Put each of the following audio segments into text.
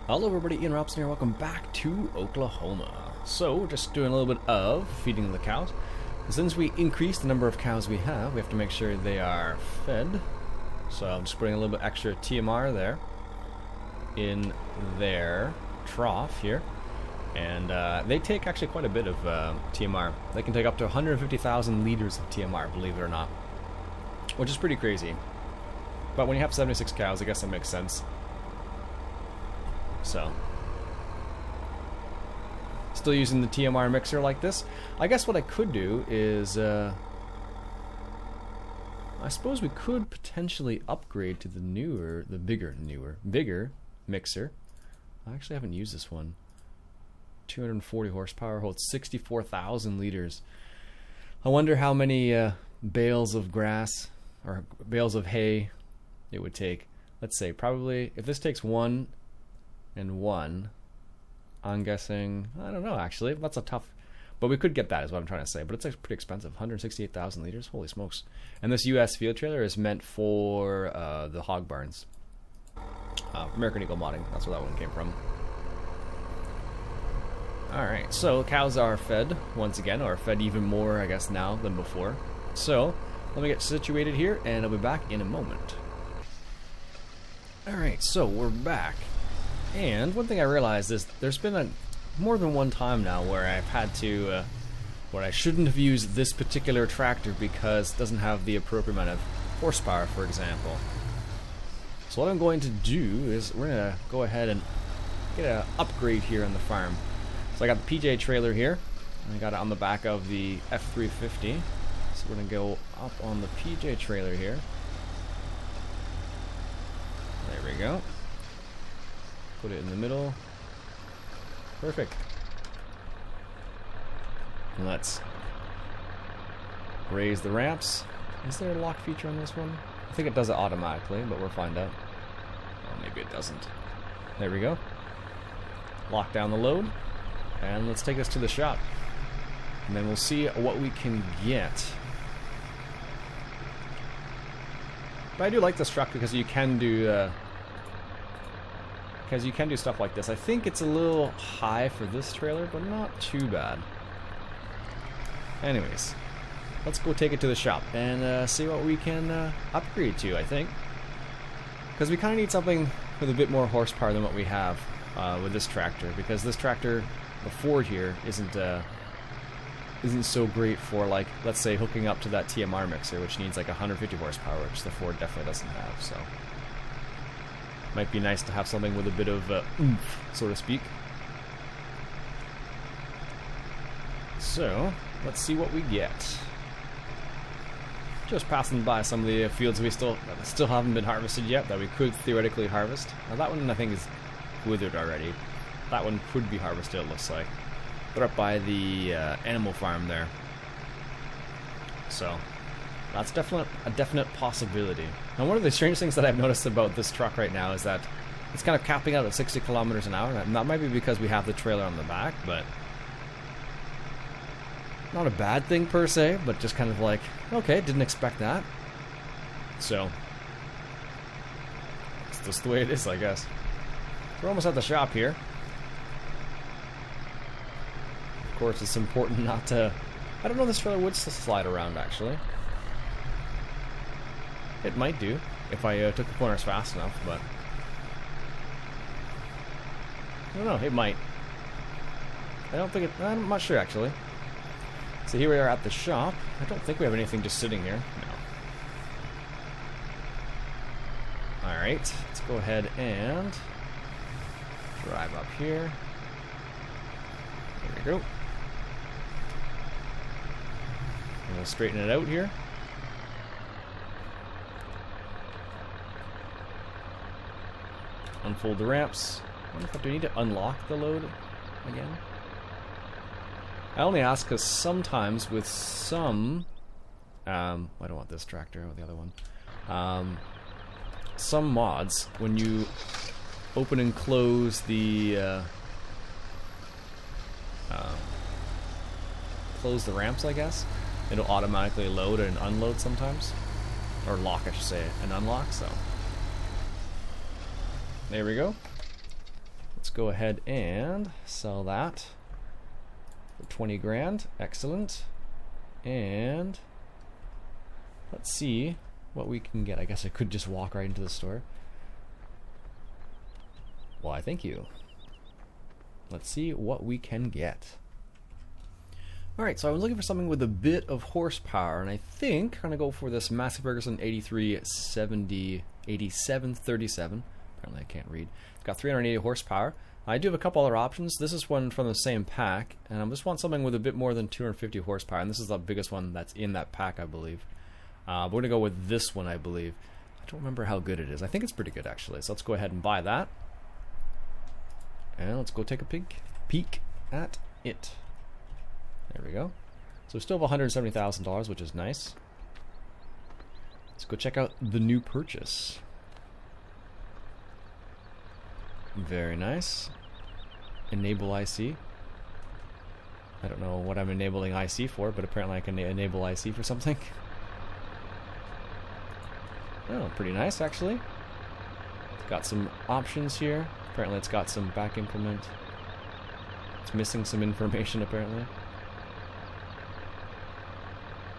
Hello everybody, Iain Robson here, welcome back to Oklahoma. So, just doing a little bit of feeding the cows. Since we increased the number of cows we have to make sure they are fed. So I'm just putting a little bit extra TMR there in their trough here. And they take actually quite a bit of TMR. They can take up to 150,000 liters of TMR, believe it or not. Which is pretty crazy. But when you have 76 cows, I guess that makes sense. So, still using the TMR mixer like this. I guess what I could do is, I suppose we could potentially upgrade to the bigger mixer. I actually haven't used this one. 240 horsepower, holds 64,000 liters. I wonder how many bales of grass or bales of hay it would take. Let's say probably if this takes one and one, I'm guessing, I don't know actually, that's a tough, but we could get that is what I'm trying to say, but it's like pretty expensive, 168,000 liters, holy smokes. And this US field trailer is meant for the hog barns. American Eagle modding, that's where that one came from. Alright, so cows are fed once again, or fed even more I guess now than before. So, let me get situated here and I'll be back in a moment. Alright, so we're back. And one thing I realized is there's been more than one time now where I've had to, where I shouldn't have used this particular tractor because it doesn't have the appropriate amount of horsepower, for example. So what I'm going to do is we're going to go ahead and get an upgrade here on the farm. So I got the PJ trailer here, and I got it on the back of the F350. So we're going to go up on the PJ trailer here. There we go. Put it in the middle. Perfect. And let's raise the ramps. Is there a lock feature on this one? I think it does it automatically, but we'll find out. Oh, maybe it doesn't. There we go. Lock down the load. And let's take this to the shop. And then we'll see what we can get. But I do like this truck because you can do stuff like this. I think it's a little high for this trailer, but not too bad. Anyways, let's go take it to the shop and see what we can upgrade to, I think. Because we kind of need something with a bit more horsepower than what we have with this tractor. Because this tractor, the Ford here, isn't so great for, like, let's say hooking up to that TMR mixer, which needs like 150 horsepower, which the Ford definitely doesn't have, so might be nice to have something with a bit of oomph, so to speak. So, let's see what we get. Just passing by some of the fields we still haven't been harvested yet, that we could theoretically harvest. Now that one I think is withered already. That one could be harvested, it looks like. They're up by the animal farm there. So, that's a definite possibility. Now, one of the strange things that I've noticed about this truck right now is that it's kind of capping out at 60 kilometers an hour. And that might be because we have the trailer on the back, but not a bad thing per se, but just kind of like, okay, didn't expect that. So, it's just the way it is, I guess. We're almost at the shop here. Of course, it's important not to... I don't know if this trailer would slide around, actually. It might do, if I took the corners fast enough, but... I don't know, it might. I don't think it... I'm not sure, actually. So here we are at the shop. I don't think we have anything just sitting here. No. Alright, let's go ahead and... drive up here. There we go. I'm going to straighten it out here. Unfold the ramps. I wonder if do I need to unlock the load again? I only ask because sometimes with some... I don't want this tractor, I want the other one. Some mods, when you open and close the... close the ramps, I guess, it'll automatically load and unload sometimes. Or lock, I should say, and unlock, so... There we go. go ahead and sell that for 20 grand. Excellent. And let's see what we can get. I guess I could just walk right into the store. Why, thank you. Let's see what we can get. Alright, so I was looking for something with a bit of horsepower, and I think I'm going to go for this Massey Ferguson 8737. Apparently I can't read. It's got 380 horsepower. I do have a couple other options. This is one from the same pack, and I just want something with a bit more than 250 horsepower, and this is the biggest one that's in that pack, I believe. We're going to go with this one, I believe. I don't remember how good it is. I think it's pretty good, actually, so let's go ahead and buy that. And let's go take a peek at it. There we go. So we still have $170,000, which is nice. Let's go check out the new purchase. Very nice. Enable IC. I don't know what I'm enabling IC for, but apparently I can enable IC for something. Oh, pretty nice, actually. It's got some options here. Apparently it's got some back implement. It's missing some information, apparently.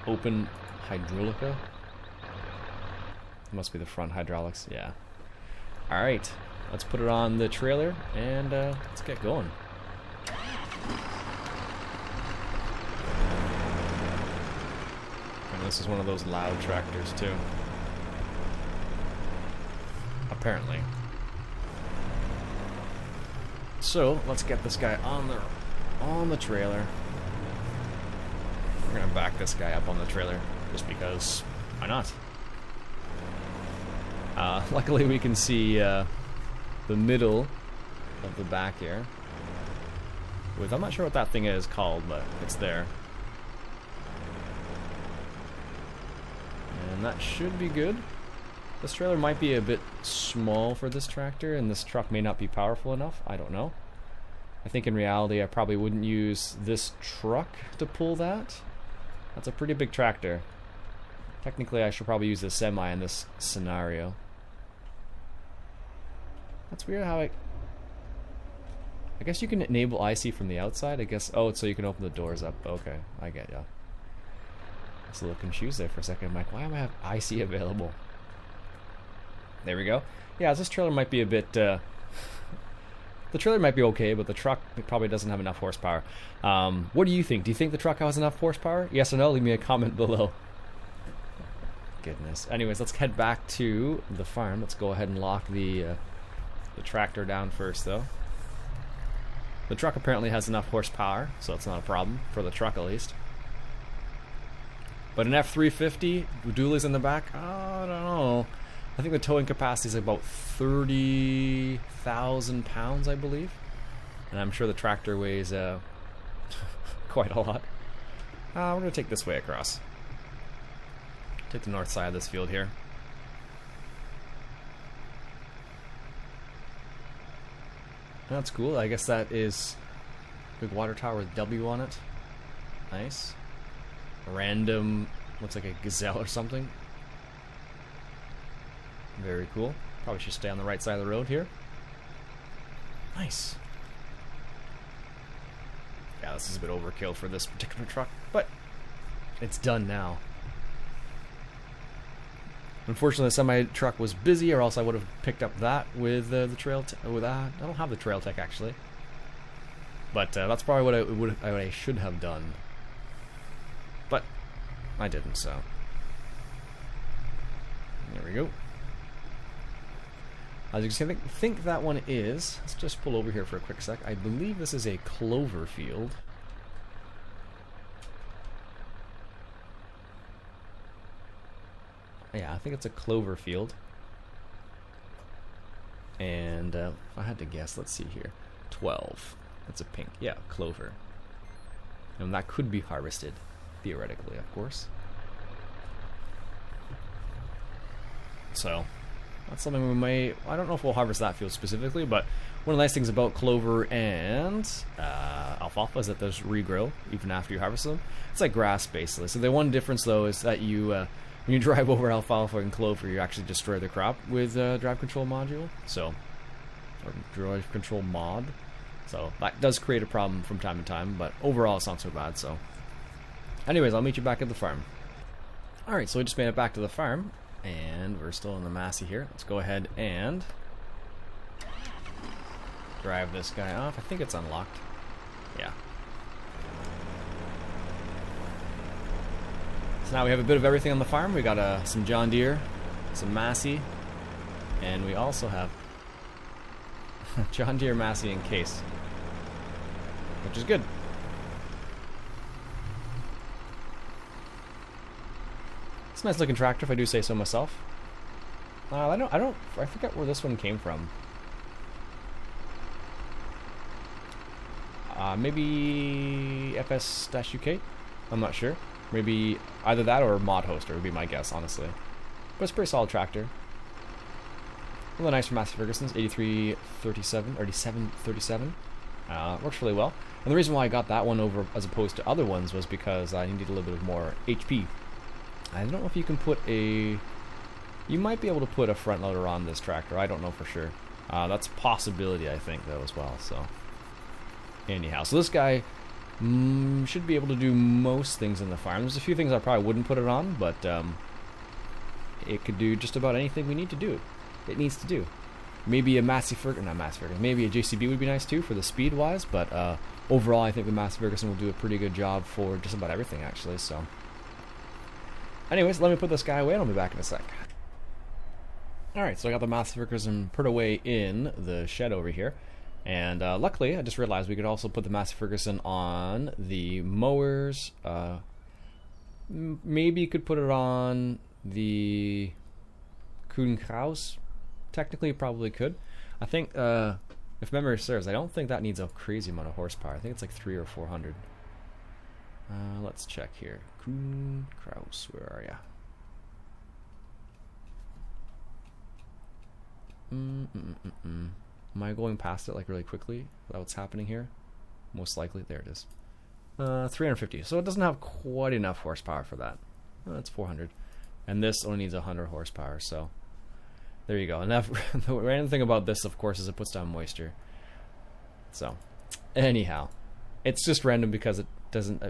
Open hydraulica. It must be the front hydraulics, yeah. Alright, let's put it on the trailer and let's get going. And this is one of those loud tractors too. Apparently. So let's get this guy on the trailer. We're gonna back this guy up on the trailer just because why not? Luckily we can see the middle of the back here. I'm not sure what that thing is called, but it's there. And that should be good. This trailer might be a bit small for this tractor, and this truck may not be powerful enough. I don't know. I think in reality I probably wouldn't use this truck to pull that. That's a pretty big tractor. Technically I should probably use the semi in this scenario. That's weird how I guess you can enable IC from the outside, I guess. Oh, so you can open the doors up. Okay, I get ya. I was a little confused there for a second. I'm like, why do I have IC available? There we go. Yeah, this trailer might be a bit... the trailer might be okay, but the truck probably doesn't have enough horsepower. What do you think? Do you think the truck has enough horsepower? Yes or no? Leave me a comment below. Goodness. Anyways, let's head back to the farm. Let's go ahead and lock the tractor down first, though. The truck apparently has enough horsepower, so it's not a problem, for the truck at least. But an F350 with dualies in the back? I don't know. I think the towing capacity is about 30,000 pounds, I believe. And I'm sure the tractor weighs quite a lot. We're going to take this way across. Take the north side of this field here. That's cool. I guess that is a big water tower with W on it. Nice. Random, looks like a gazelle or something. Very cool. Probably should stay on the right side of the road here. Nice. Yeah, this is a bit overkill for this particular truck, but it's done now. Unfortunately, the semi-truck was busy, or else I would have picked up that with the trail. I don't have the trail tech actually, but that's probably what I should have done. But I didn't, so there we go. As you can see, I think that one is. Let's just pull over here for a quick sec. I believe this is a clover field. Yeah, I think it's a clover field. And if I had to guess, let's see here. 12. That's a pink. Yeah, clover. And that could be harvested, theoretically, of course. So that's something we may... I don't know if we'll harvest that field specifically, but one of the nice things about clover and alfalfa is that there's regrow even after you harvest them. It's like grass, basically. So the one difference, though, is that you... when you drive over alfalfa and clover, you actually destroy the crop with a drive control module. So or drive control mod. So that does create a problem from time to time, but overall it's not so bad. So anyways, I'll meet you back at the farm. Alright, so we just made it back to the farm, and we're still in the Massey here. Let's go ahead and drive this guy off. I think it's unlocked. Yeah. So now we have a bit of everything on the farm. We got some John Deere, some Massey, and we also have John Deere, Massey, and Case, which is good. It's a nice looking tractor, if I do say so myself. I forget where this one came from. Maybe FS-UK? I'm not sure. Maybe either that or Mod Hoster would be my guess, honestly. But it's a pretty solid tractor. Really nice for Massey Ferguson's, 8737. Works really well. And the reason why I got that one over as opposed to other ones was because I needed a little bit of more HP. I don't know if you can put a... You might be able to put a front loader on this tractor. I don't know for sure. That's a possibility, I think, though, as well. So, anyhow. So this guy should be able to do most things in the farm. There's a few things I probably wouldn't put it on, but it could do just about anything we need to do. It needs to do. Maybe a Massey Ferguson, not Massey Ferguson, maybe a JCB would be nice too for the speed wise, but overall I think the Massey Ferguson will do a pretty good job for just about everything actually, so. Anyways, let me put this guy away and I'll be back in a sec. Alright, so I got the Massey Ferguson put away in the shed over here. And luckily, I just realized we could also put the Massey Ferguson on the mowers. Maybe you could put it on the Kuhn-Kraus. Technically, you probably could. I think, if memory serves, I don't think that needs a crazy amount of horsepower. I think it's like 300 or 400. Let's check here. Kuhn-Kraus, where are ya? Am I going past it like really quickly? Is that what's happening here? Most likely. There it is. 350. So it doesn't have quite enough horsepower for that. That's 400. And this only needs 100 horsepower, so there you go. And the random thing about this, of course, is it puts down moisture. So, anyhow, it's just random because it doesn't...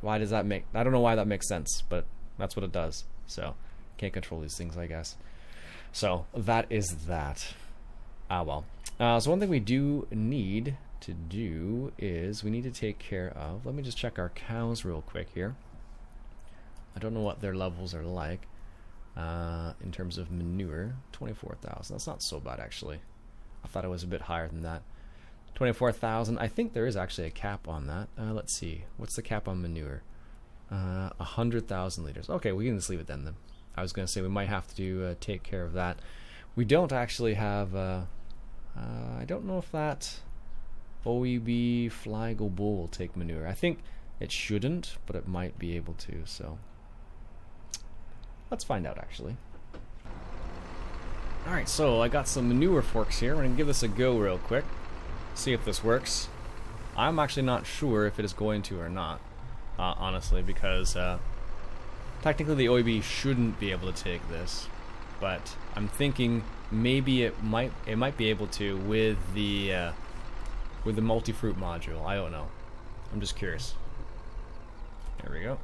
why does that make... I don't know why that makes sense, but that's what it does. So, can't control these things, I guess. So, that is that. Ah, well. So one thing we do need to do is we need to take care of... Let me just check our cows real quick here. I don't know what their levels are like in terms of manure. 24,000. That's not so bad, actually. I thought it was a bit higher than that. 24,000. I think there is actually a cap on that. Let's see. What's the cap on manure? 100,000 liters. Okay, we can just leave it then. I was going to say we might have to take care of that. We don't actually have... I don't know if that OEB Flygo Bull will take manure. I think it shouldn't, but it might be able to, so... Let's find out, actually. Alright, so I got some manure forks here. We're going to give this a go real quick. See if this works. I'm actually not sure if it is going to or not, honestly, because technically the OEB shouldn't be able to take this, but I'm thinking maybe it might be able to with the multi-fruit module. I don't know. I'm just curious. There we go.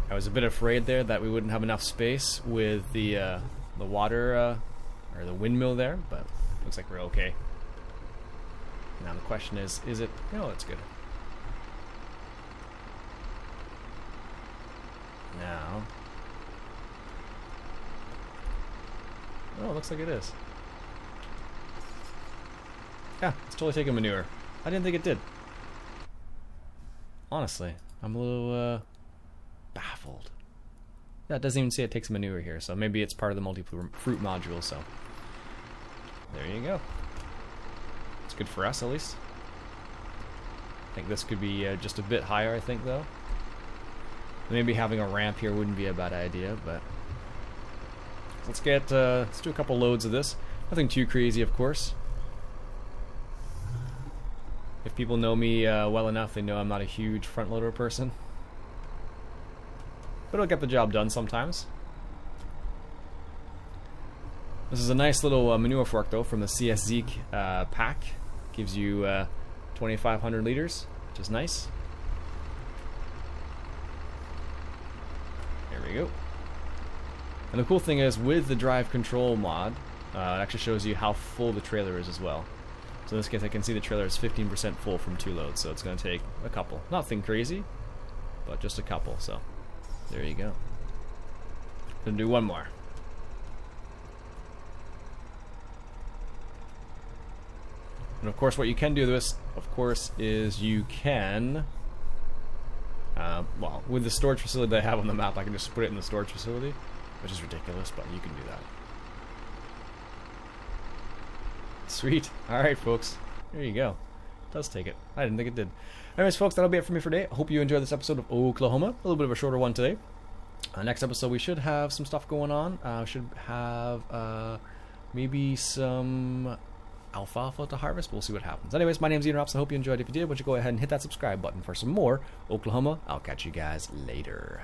I was a bit afraid there that we wouldn't have enough space with the water or the windmill there, but looks like we're okay. Now the question is it? No, that's good. Now, oh, it looks like it is. Yeah, it's totally taking manure. I didn't think it did. Honestly, I'm a little baffled. Yeah, it doesn't even say it takes manure here, so maybe it's part of the multi-fruit module, so there you go. It's good for us, at least. I think this could be just a bit higher, I think, though. Maybe having a ramp here wouldn't be a bad idea, but let's do a couple loads of this. Nothing too crazy, of course. If people know me well enough, they know I'm not a huge front loader person. But it'll get the job done sometimes. This is a nice little manure fork though from the CS Zeke pack. Gives you 2,500 liters, which is nice. There we go. And the cool thing is, with the drive control mod, it actually shows you how full the trailer is as well. So in this case, I can see the trailer is 15% full from 2 loads, so it's going to take a couple. Nothing crazy, but just a couple. So there you go. Gonna do one more. And of course, what you can do with this, of course, is you can, well, with the storage facility that I have on the map, I can just put it in the storage facility, which is ridiculous, but you can do that. Sweet. Alright, folks. There you go. It does take it. I didn't think it did. Anyways, folks, that'll be it for me for today. I hope you enjoyed this episode of Oklahoma. A little bit of a shorter one today. Next episode, we should have some stuff going on. Should have maybe some alfalfa to harvest. We'll see what happens. Anyways, my name's Iain Robson. I hope you enjoyed. If you did, would you go ahead and hit that subscribe button for some more Oklahoma. I'll catch you guys later.